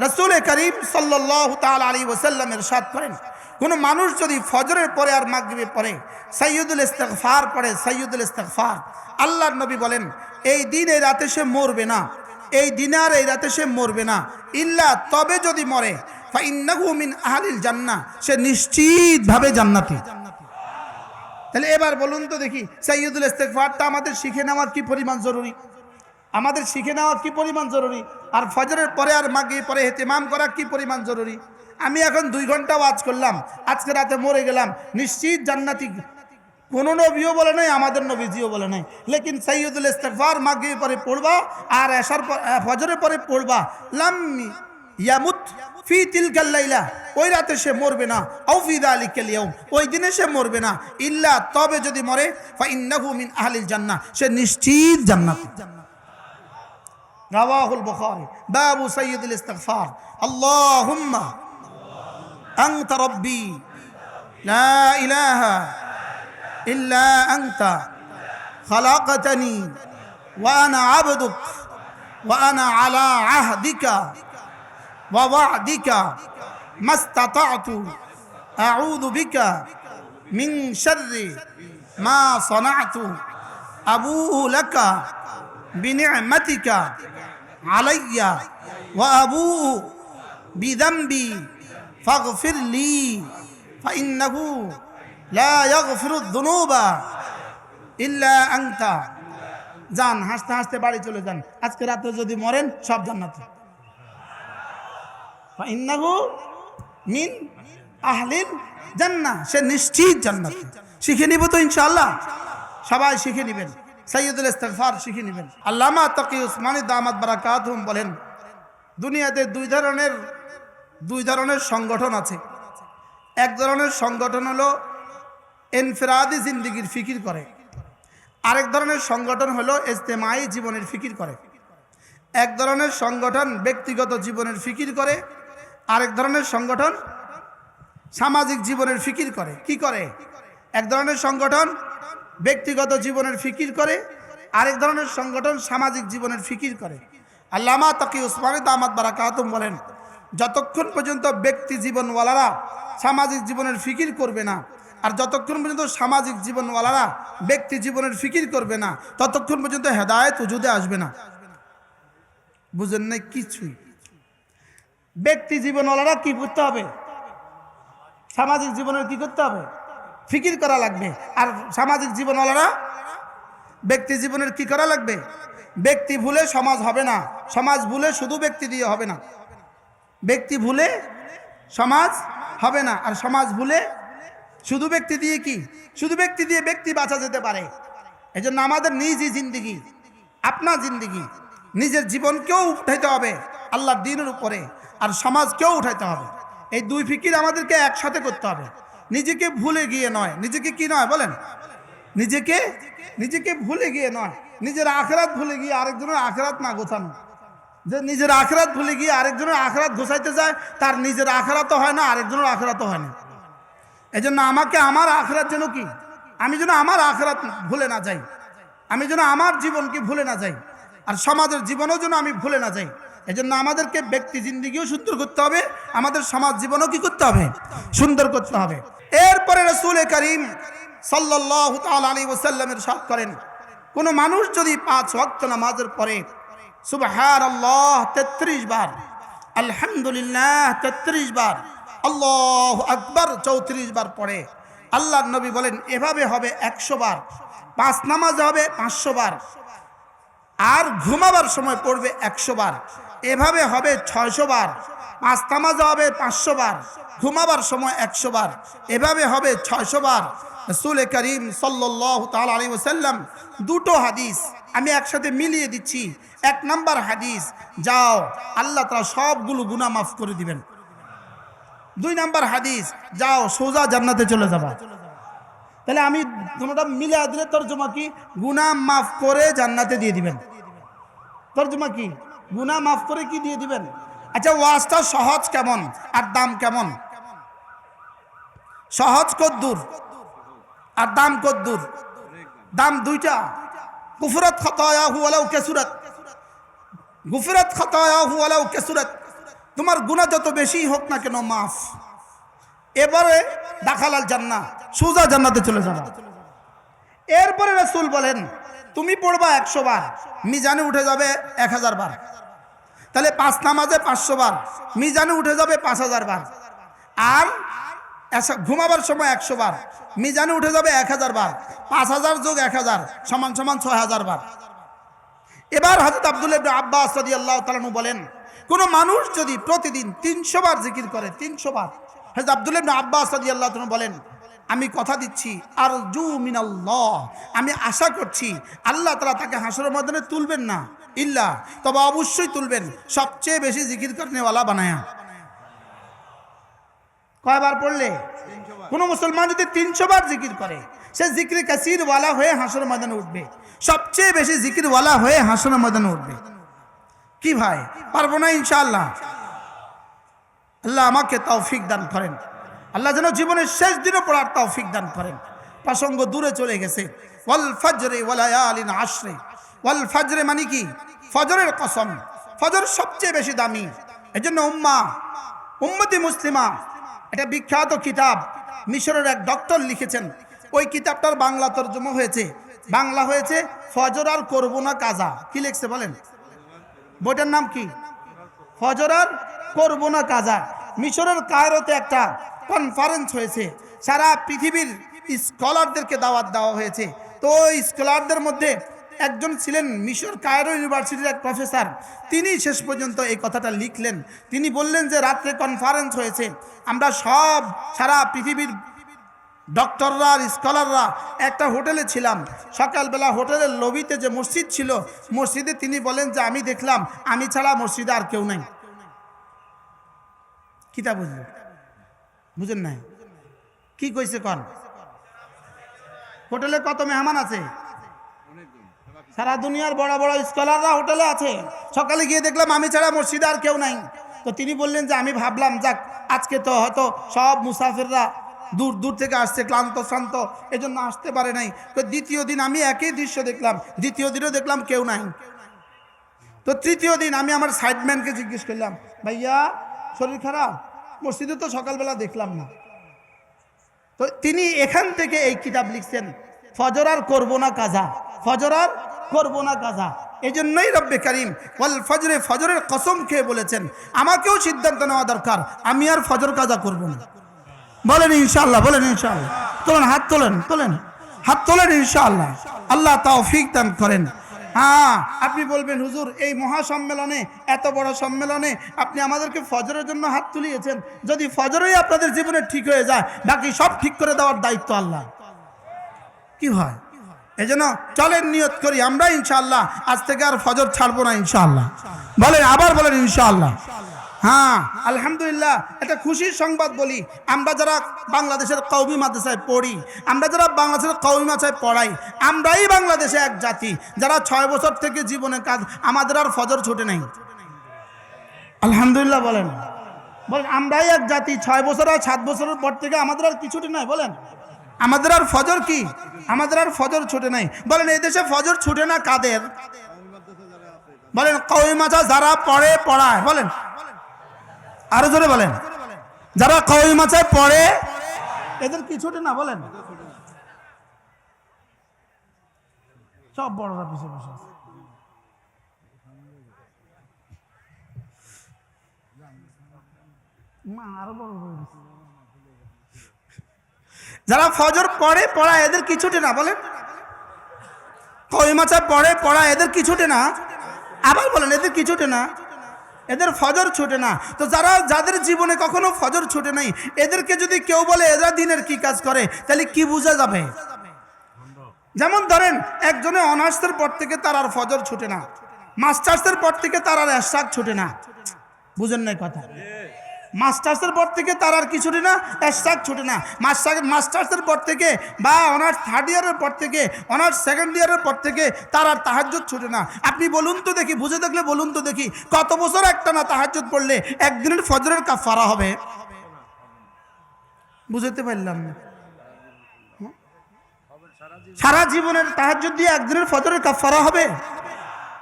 রাসূল করিম সাল্লাল্লাহু তাআলা আলাইহি ওয়াসাল্লাম ইরশাদ করেন, কোনো মানুষ যদি ফজরের পরে আর মাগরিবে পড়ে সাইয়্যিদুল ইস্তিগফার পড়ে, সাইয়্যিদুল ইস্তিগফার, আল্লাহর নবী বলেন এই দিন এই রাতে সে মরবে না, এই দিনে আর এই রাতে সে মরবে না, ইল্লা তবে যদি মরে ফাইন্নাহু মিন আহলিল জান্নাহ, সে নিশ্চিতভাবে জান্নাতি। তাহলে এবার বলুন তো দেখি, সাইয়্যিদুল ইস্তিগফারটা আমাদের শিখে নেওয়ার কি পরিমাণ জরুরি, আমাদের শিখে নেওয়া কি পরিমাণ জরুরি, আর ফজরের পরে আর মাগরিবের পরে ইহতিমাম করা কি পরিমাণ জরুরি। আমি এখন 2 ঘন্টা ওয়াজ করলাম, আজকে রাতে মরে গেলাম, নিশ্চিত জান্নাতি। কোন নবীও বলে নাই, আমাদের নবীজিও বলে নাই, লেকিন সাইয়্যিদুল ইস্তিগফার মাগরিবের পরে পড়বা আর এশার ফজরের পরে পড়বা, লাম ইয়ামুত ফি তিলকাল লাইলা, ওই রাতে সে মরবে না, আও ফি যালিকাল ইয়াউম, ওই দিনে সে মরবে না, ইল্লা তবে যদি মরে ফাইন্নাহু মিন আহলিল জান্নাহ, সে নিশ্চিত জান্নাতি। রাওয়াহুল বুখারী বাবু সাইয়্যিদুল ইস্তিগফার। আল্লাহুম্মা আনতা রাব্বি লা ইলাহা ইল্লা আনতা খালাকতানি ওয়া আনা আবদুক ওয়া আনা আলা আহদিকা ওয়া ওয়া'দিকা মাস্তাতা'তু আউযু বিকা মিন শাররি মা সানা'তু আবুউ লাকা বিনি'মাতিকা আলাইয়া ওয়া আবুউ বিযামবি ফাগফির লি ফাইন্নাহু লা ইয়াগফিরুয যুনুবা ইল্লা আনতা। যান, হাসতে হাসতে বাড়ি চলে যান, আজকে রাতে যদি মরেন সব জান্নাতি। ফাইন্নাহু মিন আহলিল জান্নাহ, সে নিশ্চিত জান্নাতি। শিখে নিব তো ইনশাআল্লাহ, সবাই শিখে নেবেন, সাইয়্যিদুল ইস্তিগফার শিখে নেবেন। আল্লামা তাকি উসমানী দামাত বারাকাতুহুম বলেন, দুনিয়াতে দুই ধরনের সংগঠন আছে। এক ধরনের সংগঠন হলো ইনফিরাদি জিন্দেগির ফিকির করে, আরেক ধরনের সংগঠন হলো ইজতেমাই জীবনের ফিকির করে। এক ধরনের সংগঠন ব্যক্তিগত জীবনের ফিকির করে, আরেক ধরনের সংগঠন সামাজিক জীবনের ফিকির করে। কি করে? এক ধরনের সংগঠন ব্যক্তিগত জীবনের ফিকির করে, আরেক ধরনের সংগঠন সামাজিক জীবনের ফিকির করে। আল্লামা তাকি উসমানী দামাত বারাকাতুহুম বলেন, যতক্ষণ পর্যন্ত ব্যক্তি জীবনওয়ালারা সামাজিক জীবনের ফিকির করবে না, আর যতক্ষণ পর্যন্ত সামাজিক জীবনওয়ালারা ব্যক্তি জীবনের ফিকির করবে না, ততক্ষণ পর্যন্ত হেদায়েত ওজুদে আসবে না। বুঝেন নাই কিছুই। ব্যক্তি জীবনওয়ালারা কি করতে হবে? সামাজিক জীবনের কি করতে হবে? ফিকির করা লাগবে। আর সামাজিক জীবনওয়ালারা ব্যক্তি জীবনের কি করা লাগবে? ব্যক্তি ভুলে সমাজ হবে না, সমাজ ভুলে শুধু ব্যক্তি দিয়ে হবে না, ব্যক্তি ভুলে সমাজ হবে না, আর সমাজ ভুলে শুধু ব্যক্তি দিয়ে কি? শুধু ব্যক্তি দিয়ে ব্যক্তি বাঁচা যেতে পারে। এই জন্য আমাদের নিজই জিন্দিগি, আপনার জিন্দিগি, নিজের জীবনকেও উঠাইতে হবে আল্লাহর দ্বীনের উপরে, আর সমাজকেও উঠাইতে হবে। এই দুই ফিকির আমাদেরকে একসাথে করতে হবে। নিজেকে ভুলে গিয়ে নয়, নিজেকে কি নয় বলেন, নিজেকে ভুলে গিয়ে নয়, নিজের আখিরাত ভুলে গিয়ে আরেকজনের আখিরাত না গোছানো। যে নিজের আখিরাত ভুলে গিয়ে আরেকজনের আখিরাত গোছাইতে যায়, তার নিজের আখিরাতও হয় না, আরেকজনের আখিরাতও হয় না। এই জন্য আমাকে আমার আখিরাত যেন কি, আমি যেন আমার আখিরাত ভুলে না যাই, আমি যেন আমার জীবনকে ভুলে না যাই, আর সমাজের জীবনও যেন আমি ভুলে না যাই। এই জন্য আমাদেরকে ব্যক্তি জিন্দিগিও সুন্দর করতে হবে, আমাদের সমাজ জীবনও কি করতে হবে? সুন্দর করতে হবে। এরপরে রাসূল করিম সাল্লাল্লাহু তাআলা আলাইহি ওয়াসাল্লাম ইরশাদ করেন, কোন মানুষ যদি 5 ওয়াক্ত নামাজের পরে সুবহানাল্লাহ 33 বার, আলহামদুলিল্লাহ 33 বার, আল্লাহু আকবার 34 বার পড়ে, আল্লাহর নবী বলেন এভাবে হবে 100 বার, 5 নামাজে হবে 500 বার, আর ঘুমাবার সময় পড়বে 100 বার, এভাবে হবে 600 বার। 5 নামাজে হবে 500 বার, ঘুমাবার সময় 100 বার, এভাবে হবে 600 বার। রাসূল করিম সাল্লাল্লাহু তাআলা আলাইহি ওয়াসাল্লাম দুটো হাদিস আমি একসাথে মিলিয়ে দিচ্ছি। 1 নাম্বার হাদিস, যাও আল্লাহ তাআলা সবগুলো গুনাহ মাফ করে দিবেন। 2 নাম্বার হাদিস, যাও সোজা জান্নাতে চলে যাবা। তাহলে আমি দুটোটা মিলিয়ে দিলে তরজমা কি? গুনাহ মাফ করে জান্নাতে দিয়ে দিবেন। তরজমা কি? গুনাহ মাফ করে কি দিয়ে দিবেন? আচ্ছা, ওয়াজটা সহজ কেমন আর দাম কেমন? সহজ কদ্দুর আর দাম কদ্দুর? দাম দুইটা। গুফরাত খাতায়াহু ওয়ালাউ কাসুরাত, গুফরাত খাতায়াহু ওয়ালাউ কাসুরাত, তোমার গুনাহ যত বেশি হোক না কেন মাফ। এবারে দাখালাল জান্নাহ, সোজা জান্নাতে চলে যাবা। এরপরে রাসূল বলেন তুমি পড়বা 100 বার, মিজানে উঠে যাবে 1000 বার। তাহলে 5 নামাজে 500 বার, মিজানে উঠে যাবে 5000 বার। আর ঘুমাবার সময় 100 বার, মিজানে উঠে যাবে 1000 বার। 5000 যোগ 1000 সমান 6000 বার। এবার হযরত আব্দুল্লাহ ইবনে আব্বাস রাদিয়াল্লাহু তাআলা আনহু বলেন কোন মানুষ যদি প্রতিদিন 300 বার জিকির করে, 300 বার, হযরত আব্দুল্লাহ ইবনে আব্বাস রাদিয়াল্লাহু তাআলা আনহু বলেন আমি কথা দিচ্ছি আরজু মিনাল্লাহ, আমি আশা করছি আল্লাহ তাআলা তাকে হাসরের ময়দানে তুলবেন না, ইল্লা তবে অবশ্যই তুলবেন সবচেয়ে বেশি জিকির করনেওয়ালা বানায়া। কয়বার পড়লে? কোন মুসলমান যদি 300 বার জিকির করে সে জিকির কাসির ওয়ালা হয়ে হাসরের ময়দানে উঠবে, সবচেয়ে বেশি জিকির ওয়ালা হয়ে হাসরের ময়দানে উঠবে। কি ভাই পারবো না? ইনশাআল্লাহ। আল্লাহ আমাকে তৌফিক দান করেন, আল্লাহ যেন জীবনের শেষ দিনে পড়ার তৌফিক দান করেন। প্রসঙ্গ দূরে চলে গেছে। ওয়াল ফজরে ওয়া লায়ালিন আশরে, ওয়াল ফজরে মানে কি? ফজরের কসম। ফজর সবচেয়ে বেশি দামি। এজন্য উম্মতি মুসলিমা এটা বিখ্যাত কিতাব, মিশরের এক ডক্টর লিখেছেন। ওই কিতাবটার বাংলা তরজমা হয়েছে, বাংলা হয়েছে ফজর আর করব না কাজা। কি লিখছে বলেন? বইটার নাম কি? ফজর আর করব না কাজা। মিশরের কায়রোতে একটা কনফারেন্স হয়েছে, সারা পৃথিবীর স্কলারদেরকে দাওয়াত দেওয়া হয়েছে। তো ওই স্কলারদের মধ্যে একজন ছিলেন মিশর কায়রো ইউনিভার্সিটির এক প্রফেসর। তিনি শেষ পর্যন্ত এই কথাটা লিখলেন। তিনি বললেন যে রাত্রে কনফারেন্স হয়েছে, আমরা সব সারা পৃথিবীর ডক্টররা আর স্কলাররা একটা হোটেলে ছিলাম। সকালবেলা হোটেলের লবিতে যে মসজিদ ছিল, মসজিদে তিনি বলেন যে আমি দেখলাম আমি ছাড়া মসজিদে আর কেউ নাই। কিতা বুঝলেন? বুঝেন নাই? কি কইছে কন? হোটেলে কত মেহমান আছে? সারা দুনিয়ার বড় বড় স্কলাররা হোটেলে আছে। সকালে গিয়ে দেখলাম আমি ছাড়া মসজিদে আর কেউ নাই। তো তিনি বললেন যে আমি ভাবলাম যাক আজকে তো হয়তো সব মুসাফিররা দূর দূর থেকে আসছে, ক্লান্ত শ্রান্ত, এজন্য আসতে পারে নাই। তো দ্বিতীয় দিন আমি একই দৃশ্য দেখলাম, দ্বিতীয় দিনও দেখলাম কেউ নাই। তো তৃতীয় দিন আমি আমার সাইডম্যানকে জিজ্ঞেস করলাম, ভাইয়া শরীর খারাপ? মসজিদে তো সকালবেলা দেখলাম না। তো তিনি এখান থেকে এই কিতাব লিখছেন, ফজর আর করবো না কাজা, ফজর আর করবো না কাজা। এই জন্যই রব্বে কারিম ওয়াল ফজরে, ফজরের কসম খেয়ে বলেছেন আমাকেও সিদ্ধান্ত নেওয়া দরকার, আমি আর ফজর কাজা করবো না। বলেন ইনশাআল্লাহ, বলেন ইনশাআল্লাহ। তোলেন হাত, তোলেন তোলেন হাত তোলেন ইনশাআল্লাহ। আল্লাহ তৌফিক দান করেন। হ্যাঁ, আপনি বলবেন হুজুর এই মহাসম্মেলনে, এত বড় সম্মেলনে আপনি আমাদেরকে ফজরের জন্য হাত তুলিয়েছেন। যদি ফজরই আপনাদের জীবনে ঠিক হয়ে যায়, বাকি সব ঠিক করে দেওয়ার দায়িত্ব আল্লাহ। কি হয়? এই জন্য চলেন নিয়ত করি আমরা ইনশাআল্লাহ আজ থেকে আর ফজর ছাড়বো না ইনশাআল্লাহ। বলেন, আবার বলেন ইনশাআল্লাহ। হ্যাঁ, আলহামদুলিল্লাহ। একটা খুশির সংবাদ বলি, আমরা যারা বাংলাদেশের কওমি মাদ্রাসায় পড়ি, আমরা যারা বাংলাদেশের কওমি মাদ্রাসায় পড়াই, আমরাই বাংলাদেশে এক জাতি যারা 6 বছর থেকে জীবনে কাজ, আমাদের আর ফজর ছুটে নাই। আলহামদুলিল্লাহ বলেন, বলেন আমরাই এক জাতি 6 বছর আর 7 বছরের পর থেকে আমাদের আর কিছু নাই। বলেন আমাদের আর ফজর কি? আমাদের আর ফজর ছুটে নাই। বলেন এই দেশে ফজর ছুটে না কাদের? বলেন কওমি মাদ্রাসা যারা পড়ে পড়ায়। বলেন আরো জোরে বলেন, যারা কওমি মাদ্রাসায় পড়ে এদের কি ছুটে না? বলেন সব বড়রা পিছিয়ে বসে আছে। আরো বড় যারা ফজর পড়ে পড়া এদের কি ছুটে না? বলেন কওমি মাদ্রাসায় পড়ে পড়া এদের কি ছুটে না? আবার বলেন এদের কি ছুটে না? এদের ফজর ছুটে না। তো যাদের জীবনে কখনো ফজর ছুটে নাই, এদেরকে যদি কেউ বলে এরা দিনের কি কাজ করে, তাহলে কি বোঝা যাবে? যেমন ধরেন একজনে অনার্সের পর থেকে তার আর ফজর ছুটে না, মাস্টার্সের পর থেকে তার আর এশরাক ছুটে না। বুঝেন নাই কথা? মাস্টার্সের পর থেকে তার আর কি ছুটে না? এশরাক ছুটে না। মাস্টার্সের পর থেকে বা অনার্স 3rd ইয়ারের পর থেকে, অনার্স 2nd ইয়ারের পর থেকে তার আর তাহাজ্জুদ ছুটে না। আপনি বলুন তো দেখি, বুঝে থাকলে বলুন তো দেখি, কত বছর একটা না তাহাজ্জুদ পড়লে একদিনের ফজরের কাফারা হবে? বুঝতে পারলাম না। সারা জীবনের তাহাজ্জুদ দিয়ে একদিনের ফজরের কাফারা হবে?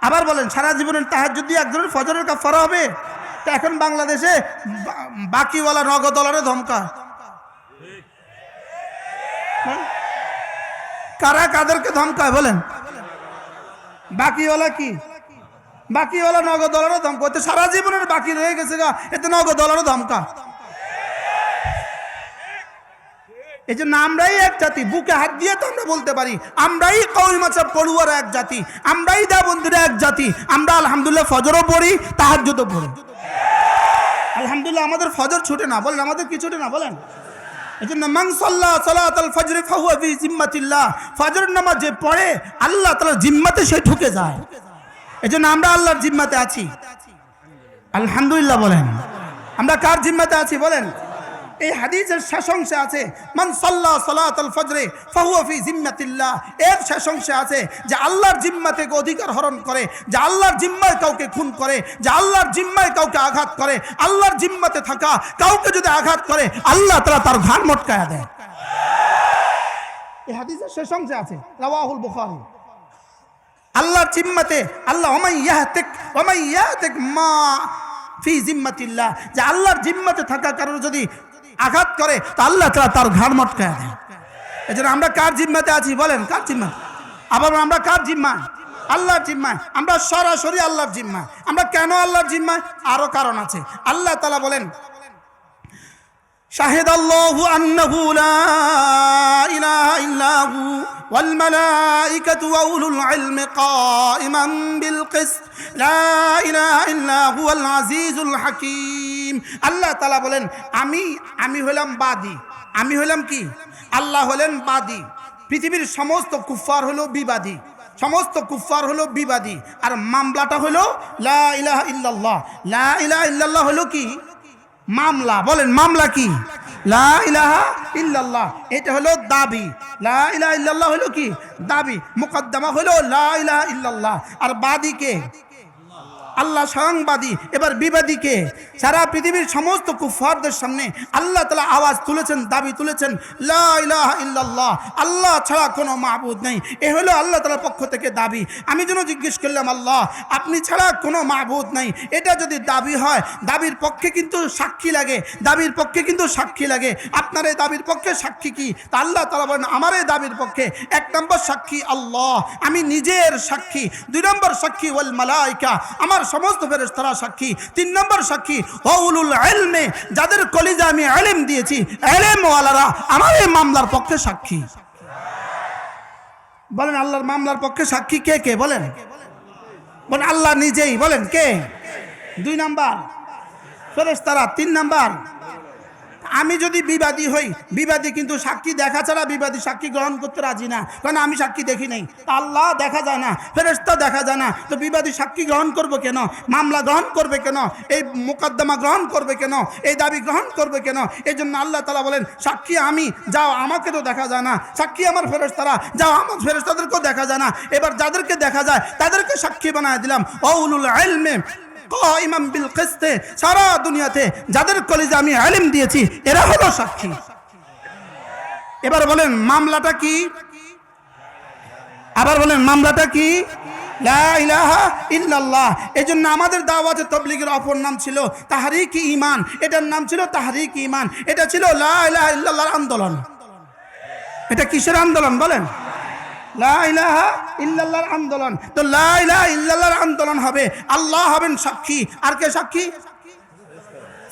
আবার বলেন সারা জীবনের তাহাজ্জুদ দিয়ে একদিনের ফজরের কাফারা হবে? তা এখন বাংলাদেশে বাকিওয়ালা নগদ ডলারে ধমকা। কারা কাদেরকে ধমকায় বলেন? বাকিওয়ালা কি? বাকিওয়ালা নগদ ডলারে ধমকা। এতে সারা জীবনের বাকি রয়ে গেছে গা, এতে নগদ ডলারে ধমকা। এই জন্য আমরাই এক জাতি, বুকে হাত দিয়ে তো আমরা বলতে পারি আমরাই কওমি মাযহাব পড়ুয়ারা এক জাতি, আমরাই দেওবন্দিরা এক জাতি। আমরা আলহামদুলিল্লাহ ফজরও পড়ি, তাহাজ্জুদও পড়ি। আলহামদুলিল্লাহ আমাদের ফজর ছুটে না, বলেন আমাদের কি ছুটে না বলেন? এই জন্য মান সাল্লা সালাতাল ফজর ফাহুয়া ফি জিম্মাতিল্লাহ, ফজরের নামাজ যে পড়ে আল্লাহ তাআলার জিম্মাতে সে ঢুকে যায়। এই জন্য আমরা আল্লাহর জিম্মাতে আছি, আলহামদুলিল্লাহ বলেন। আমরা কার জিম্মাতে আছি বলেন? এই হাদিসের শেষ অংশে আছে মান সাল্লা সালাতাল ফজরে ফাহুয়া ফি জিম্মাতিল্লাহ। এর শেষ অংশে আছে যে আল্লাহর জিম্মা থেকে অধিকার হরণ করে, যে আল্লাহর জিম্মায় কাউকে খুন করে, যে আল্লাহর জিম্মায় কাউকে আঘাত করে, আল্লাহর জিম্মাতে থাকা কাউকে যদি আঘাত করে আল্লাহ তাআলা তার ঘাড় মটকায়া দেয়। এই হাদিসের শেষ অংশে আছে, রাওয়াহুল বুখারী। আল্লাহর জিম্মাতে আল্লাহ ওমাই ইয়াহতিক মা ফি জিম্মাতিল্লাহ, যে আল্লাহর জিম্মাতে থাকা কারণে যদি আঘাত করে তো আল্লাহ তাআলা তার ঘাড় মটকায় দেয়। এজন্য আমরা কার জিম্মাতে আছি বলেন? কার জিম্মায়? আবার আমরা কার জিম্মায়? আল্লাহর জিম্মায়। আমরা সরাসরি আল্লাহর জিম্মায়। আমরা কেন আল্লাহর জিম্মায়? আরো কারণ আছে। আল্লাহ তাআলা বলেন শাহিদাল্লাহু আন্নাহু লা ইলাহা ইল্লাহু ওয়াল মালাইকাতু ওয়া উলুল ইলমি কাইমান বিল কিসত লা ইলাহা ইল্লা হুয়াল আজিজুল হাকীম। আল্লাহ তাআলা বলেন আমি হলাম বাদী। আমি হলাম কি? আল্লাহ হলেন বাদী। পৃথিবীর সমস্ত কুফফার হলো বিবাদী, সমস্ত কুফফার হলো বিবাদী। আর মামলাটা হলো লা ইলাহা ইল্লাল্লাহ। লা ইলাহা ইল্লাল্লাহ হলো কি? মামলা। বলেন মামলা কি? লা ইলাহা ইল্লাল্লাহ। এটা হলো দাবি। লা ইলাহা ইল্লাল্লাহ হলো কি? দাবি। মুকদ্দমা হলো লা ইলাহা ইল্লাল্লাহ। আর বাদী কে? আল্লাহ স্বয়ং বাদী। এবার বিবাদী কে? সারা পৃথিবীর সমস্ত কুফফারদের সামনে আল্লাহ তাআলা আওয়াজ তুলেছেন, দাবি তুলেছেন লা ইলাহা ইল্লাল্লাহ, আল্লাহ ছাড়া কোনো মাবুদ নেই। এ হলো আল্লাহ তাআলার পক্ষ থেকে দাবি। আমি যেন জিজ্ঞেস করলাম আল্লাহ আপনি ছাড়া কোনো মাবুদ নাই, এটা যদি দাবি হয় দাবির পক্ষে কিন্তু সাক্ষী লাগে, দাবির পক্ষে কিন্তু সাক্ষী লাগে। আপনার এই দাবির পক্ষে সাক্ষী কি? তা আল্লাহ তাআলা বলেন আমার এই দাবির পক্ষে 1 নম্বর সাক্ষী আল্লাহ, আমি নিজের সাক্ষী। 2 নম্বর সাক্ষী ওয়াল মালাইকা, আমার সমস্ত ফেরেশতারা সাক্ষী। 3 নম্বর সাক্ষী উলুল ইলমি, যাদের কলিজা আমি ইলম দিয়েছি, ইলমওয়ালারা আমার এই মামলার পক্ষে সাক্ষী। বলেন আল্লাহর মামলার পক্ষে সাক্ষী কে কে? বলেন বলেন আল্লাহ নিজেই। বলেন কে? 2 নাম্বার ফেরেশতারা। 3 নাম্বার আমি যদি বিবাদী হই, বিবাদী কিন্তু সাক্ষী দেখা ছাড়া বিবাদী সাক্ষী গ্রহণ করতে রাজি না, কারণ আমি সাক্ষী দেখি নাই। আল্লাহ দেখা যায় না, ফেরেশতা দেখা যায় না, তো বিবাদী সাক্ষী গ্রহণ করবে কেন? মামলা গ্রহণ করবে কেন? এই মোকদ্দমা গ্রহণ করবে কেন? এই দাবি গ্রহণ করবে কেন? এই জন্য আল্লাহ তাআলা বলেন সাক্ষী আমি, যাও আমাকে তো দেখা যায় না। সাক্ষী আমার ফেরেশতারা, যাও আমার ফেরেশতাদেরকেও দেখা যায় না। এবার যাদেরকে দেখা যায় তাদেরকে সাক্ষী বানায় দিলাম। উলুল ইলমি কাইমান বিল কিসত, সারা দুনিয়াতে যাদের কলিজা আমি ইলম দিয়েছি এরা হলো সাক্ষী। এবার বলেন মামলাটা কি? আবার বলেন মামলাটা কি? লা ইলাহা ইল্লাল্লাহ। এজন্য আমাদের দাওয়াতে তাবলীগের অপর নাম ছিল তাহরিক ঈমান, এটার নাম ছিল তাহরিক ঈমান। এটা ছিল লা ইলাহা ইল্লাল্লাহর আন্দোলন। এটা কিসের আন্দোলন বলেন? লা ইলাহা ইল্লাল্লাহর আন্দোলন। তো লা ইলাহা ইল্লাল্লাহর আন্দোলন হবে, আল্লাহ হবেন সাক্ষী। আর কে সাক্ষী?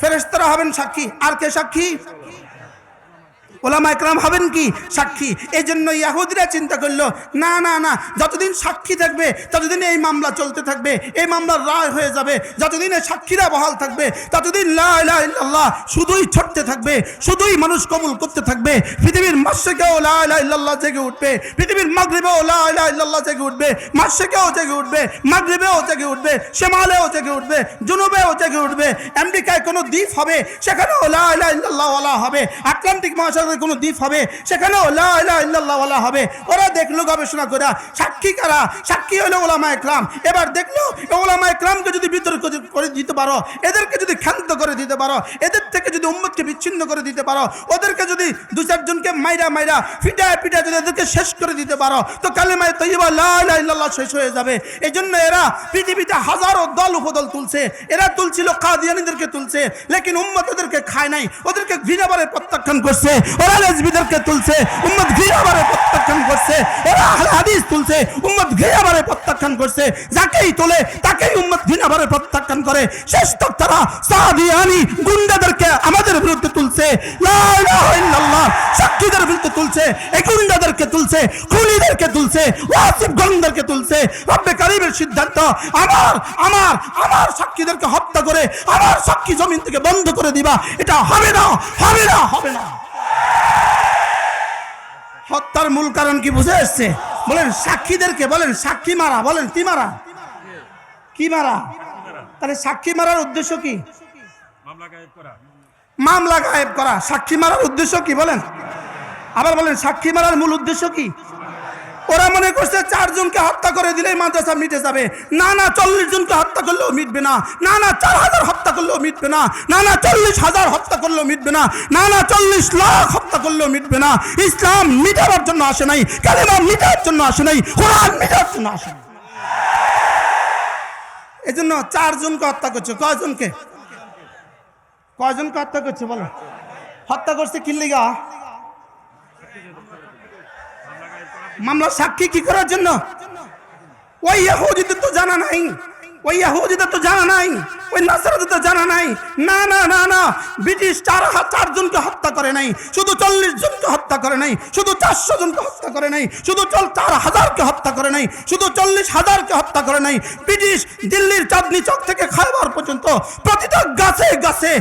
ফেরেশতারা হবেন সাক্ষী। আর কে সাক্ষী? ওলামা একরাম হবেন কি সাক্ষী। এই জন্য ইহুদিরা চিন্তা করলো না না না, যতদিন সাক্ষী থাকবে ততদিন এই মামলা চলতে থাকবে, এই মামলার রায় হয়ে যাবে। যতদিন এই সাক্ষীরা বহাল থাকবে ততদিন লা ইলাহা ইল্লাল্লাহ শুধুই ছড়তে থাকবে, শুধুই মানুষ কবুল করতে থাকবে। পৃথিবীর মাশরিকেও লা ইলাহা ইল্লাল্লাহ জেগে উঠবে, পৃথিবীর মাগরিবেও লা ইলাহা ইল্লাল্লাহ জেগে উঠবে, মাশরিকেও জেগে উঠবে, মাগরিবেও জেগে উঠবে, শিমালেও জেগে উঠবে, জুনুবেও জেগে উঠবে। আমেরিকায় কোনো দ্বীপ হবে সেখানেও লা ইলাহা ইল্লাল্লাহ ওয়ালা হবে। আটলান্টিক মহাসাগর কোনো দ্বীপ হবে সেখানেও লা ইলাহা ইল্লাল্লাহ ওয়ালা হবে। ওরা দেখলো গবেষণা করে সাক্ষী কারা? সাক্ষী হলো ওলামা একরাম। এবার দেখলো ওলামা একরামকে যদি বিতর্ক করে দিতে পারো, এদেরকে যদি ক্ষান্ত করে দিতে পারো, এদের থেকে যদি উম্মতকে বিচ্ছিন্ন করে দিতে পারো, ওদেরকে যদি দু চারজনকে মাইরা পিটায় যদি ওদেরকে শেষ করে দিতে পারো, তো কালেমায়ে তাইয়্যিবা লা ইলাহা ইল্লাল্লাহ শেষ হয়ে যাবে। এই জন্য এরা পৃথিবীতে হাজারো দল উপদল তুলছে, এরা তুলছিল কাদিয়ানীদেরকে তুলছে, লেকিন উম্মত ওদেরকে খায় নাই, ওদেরকে ঘৃণাবারে প্রত্যাখ্যান করছে। ওরা লেজবিদেরকে তুলছে, উম্মত ঘৃণাবারে প্রত্যাখ্যান করছে। ওরা আহলে হাদিস তুলছে, উম্মত ঘৃণাবারে প্রত্যাখ্যান করছে। যাকেই তোলে তাকেই উম্মত ঘৃণাবারে প্রত্যাখ্যান করে। শেষ তক তারা সাদিয়ানি গুন্ডাদেরকে আমাদের বিরুদ্ধে তুলছে, লা ইলাহা ইল্লাল্লাহ সাক্ষীদের বিরুদ্ধে তুলছে, এই গুন্ডাদেরকে তুলছে, খুনিদেরকে তুলছে, ওয়াসিফ গণদেরকে তুলছে। রব্বে কারীমের সিদ্ধান্ত আমার সাক্ষীদেরকে হত্যা করে আমার সাক্ষী জমিন থেকে বন্ধ করে দিবা, এটা হবে না। হত্যার মূল কারণ কি বুঝে আসছে? বলেন সাক্ষীদেরকে, বলেন সাক্ষী মারা, বলেন কি মারা, কি মারা? তাহলে সাক্ষী মারার উদ্দেশ্য কি? মামলা গায়েব করা। সাক্ষী মারার উদ্দেশ্য কি বলেন? আবার বলেন সাক্ষী মারার মূল উদ্দেশ্য কি? ওরা মনে করছে 4 জনকে হত্যা করে দিলেই মাদ্রাসা মিটে যাবে। না 40 জনকে হত্যা করলেও মিটবে না। না 4000 হত্যা করলেও মিটবে না। না 40,000 হত্যা করলেও মিটবে না। না 40 লাখ হত্যা করলেও মিটবে না। ইসলাম মিটাবার জন্য আসে নাই, কালেমা মিটার জন্য আসে নাই, কোরআন মিটার জন্য আসে নাই। এই জন্য 4 জনকে হত্যা করছে। কয়জনকে হত্যা করছে বলো? হত্যা করছে কি লিগা? মামলা সাক্ষী কি করার জন্য? ওই ইহুদিদের তো জানা নাই, ওই ইহুদিদের তো জানা নাই, ওই নাসারাদের তো জানা নাই। না ব্রিটিশ 4 জনকে হত্যা করে নাই, শুধু 40 জনকে হত্যা করে নাই, শুধু 400 জনকে হত্যা করে নাই, শুধু 4,000কে হত্যা করে নাই, শুধু 40,000কে হত্যা করে নাই। ব্রিটিশ দিল্লির চাঁদনি চক থেকে খায়বার পর্যন্ত প্রতিটা গাছে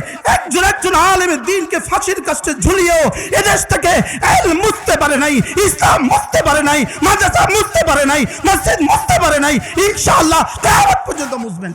একজন আলেমের দ্বীনকে ফাঁসির কাছে ঝুলিয়েও এদেশ থেকে ইলম মুছতে পারে নাই, ইসলাম মুছতে পারে নাই, মাদ্রাসা মুছতে পারে নাই, মসজিদ মুছতে পারে নাই। ইনশাআল্লাহ কিয়ামত পর্যন্ত মুছবেন।